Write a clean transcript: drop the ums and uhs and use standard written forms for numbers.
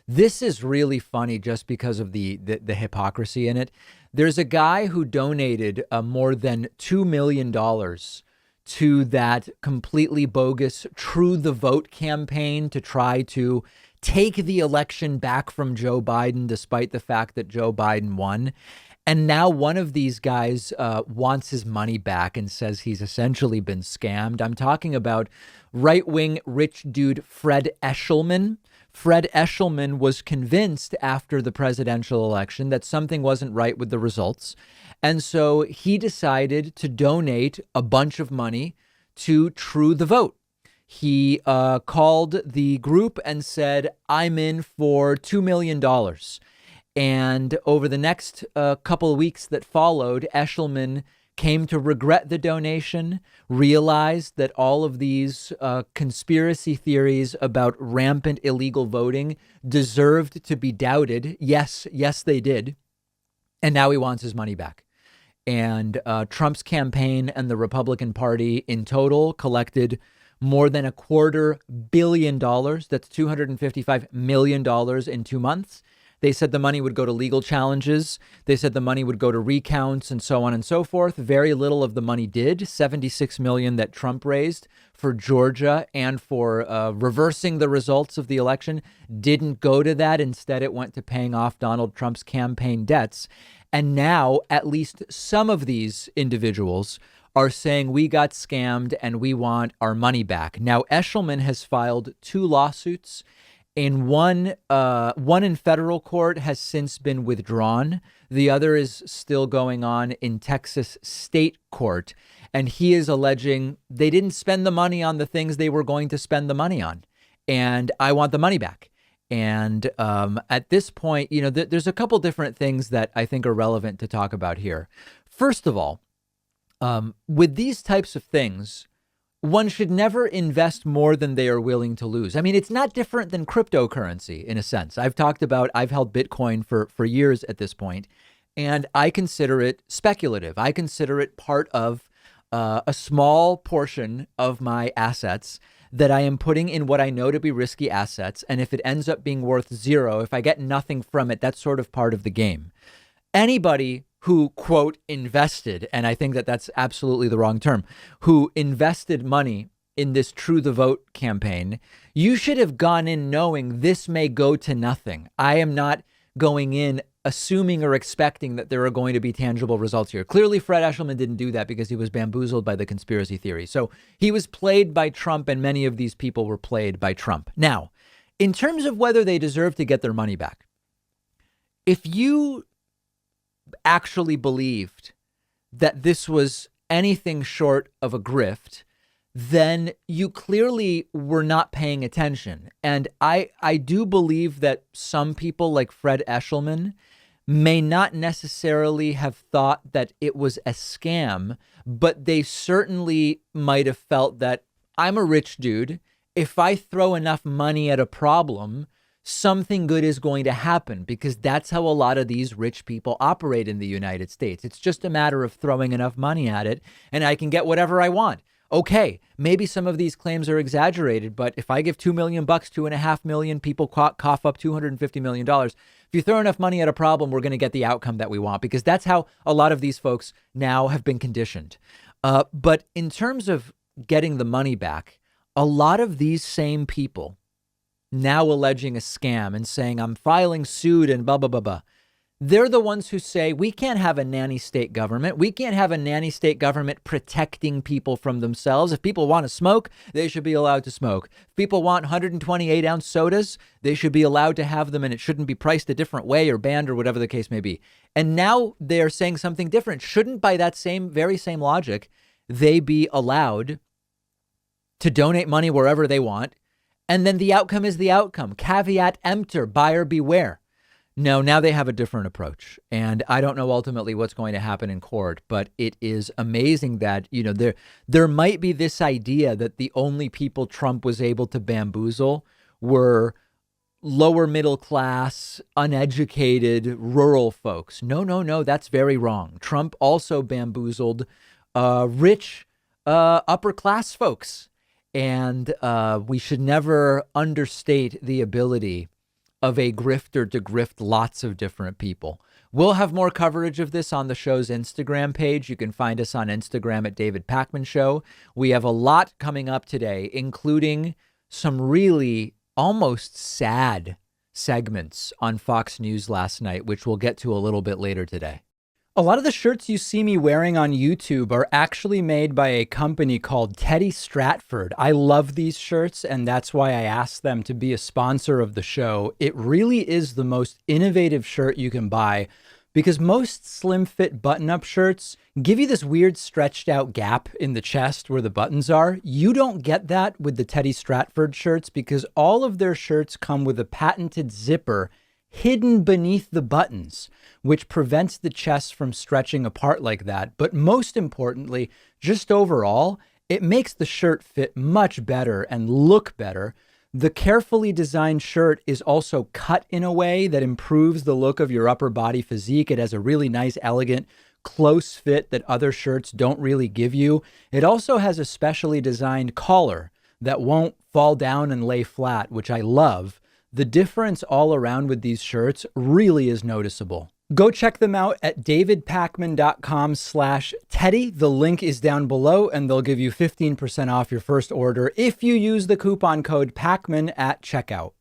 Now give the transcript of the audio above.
This is really funny just because of the hypocrisy in it. There's a guy who donated more than $2 million to that completely bogus True the Vote campaign to try to take the election back from Joe Biden, despite the fact that Joe Biden won. And now one of these guys wants his money back and says he's essentially been scammed. I'm talking about right wing rich dude Fred Eshelman. Fred Eshelman was convinced after the presidential election that something wasn't right with the results. And so he decided to donate a bunch of money to True the Vote. He called the group and said, I'm in for $2 million. And over the next couple of weeks that followed, Eshelman came to regret the donation, realized that all of these conspiracy theories about rampant illegal voting deserved to be doubted. Yes, they did. And now he wants his money back. And Trump's campaign and the Republican Party in total collected more than $250 million. That's $255 million in 2 months. They said the money would go to legal challenges. They said the money would go to recounts and so on and so forth. Very little of the money did. $76 million that Trump raised for Georgia and for reversing the results of the election didn't go to that. Instead, it went to paying off Donald Trump's campaign debts. And now at least some of these individuals are saying we got scammed and we want our money back. Now, Eshelman has filed 2 lawsuits. In one in federal court has since been withdrawn. The other is still going on in Texas state court. And he is alleging they didn't spend the money on the things they were going to spend the money on. And I want the money back. And at this point, there's a couple different things that I think are relevant to talk about here. First of all, with these types of things, one should never invest more than they are willing to lose. I mean, it's not different than cryptocurrency in a sense. I've held Bitcoin for years at this point, and I consider it speculative. I consider it part of a small portion of my assets that I am putting in what I know to be risky assets. And if it ends up being worth zero, if I get nothing from it, that's sort of part of the game. Anybody who, quote, invested, and I think that that's absolutely the wrong term, who invested money in this True the Vote campaign, you should have gone in knowing this may go to nothing. I am not going in assuming or expecting that there are going to be tangible results here. Clearly, Fred Eshelman didn't do that because he was bamboozled by the conspiracy theory. So he was played by Trump, and many of these people were played by Trump. Now, in terms of whether they deserve to get their money back, if you actually believed that this was anything short of a grift, then you clearly were not paying attention. And I do believe that some people like Fred Eshelman may not necessarily have thought that it was a scam, but they certainly might have felt that I'm a rich dude. If I throw enough money at a problem, something good is going to happen, because that's how a lot of these rich people operate in the United States. It's just a matter of throwing enough money at it and I can get whatever I want. Okay, maybe some of these claims are exaggerated, but if I give $2 million, 2.5 million people cough up $250 million. If you throw enough money at a problem, we're going to get the outcome that we want, because that's how a lot of these folks now have been conditioned. But in terms of getting the money back, a lot of these same people now alleging a scam and saying I'm filing suit and blah, blah, blah, blah. They're the ones who say we can't have a nanny state government. We can't have a nanny state government protecting people from themselves. If people want to smoke, they should be allowed to smoke. If people want 128-ounce sodas, they should be allowed to have them, and it shouldn't be priced a different way or banned or whatever the case may be. And now they're saying something different. Shouldn't, by that very same logic, they be allowed to donate money wherever they want? And then the outcome is the outcome. Caveat emptor, buyer beware. No, now they have a different approach. And I don't know ultimately what's going to happen in court, but it is amazing that, there might be this idea that the only people Trump was able to bamboozle were lower middle class, uneducated, rural folks. No, that's very wrong. Trump also bamboozled rich, upper class folks. And we should never understate the ability of a grifter to grift lots of different people. We'll have more coverage of this on the show's Instagram page. You can find us on Instagram at David Pakman Show. We have a lot coming up today, including some really almost sad segments on Fox News last night, which we'll get to a little bit later today. A lot of the shirts you see me wearing on YouTube are actually made by a company called Teddy Stratford. I love these shirts, and that's why I asked them to be a sponsor of the show. It really is the most innovative shirt you can buy because most slim fit button-up shirts give you this weird stretched out gap in the chest where the buttons are. You don't get that with the Teddy Stratford shirts because all of their shirts come with a patented zipper hidden beneath the buttons, which prevents the chest from stretching apart like that. But most importantly, just overall, it makes the shirt fit much better and look better. The carefully designed shirt is also cut in a way that improves the look of your upper body physique. It has a really nice, elegant, close fit that other shirts don't really give you. It also has a specially designed collar that won't fall down and lay flat, which I love. The difference all around with these shirts really is noticeable. Go check them out at davidpakman.com/Teddy. The link is down below and they'll give you 15% off your first order if you use the coupon code PAKMAN at checkout.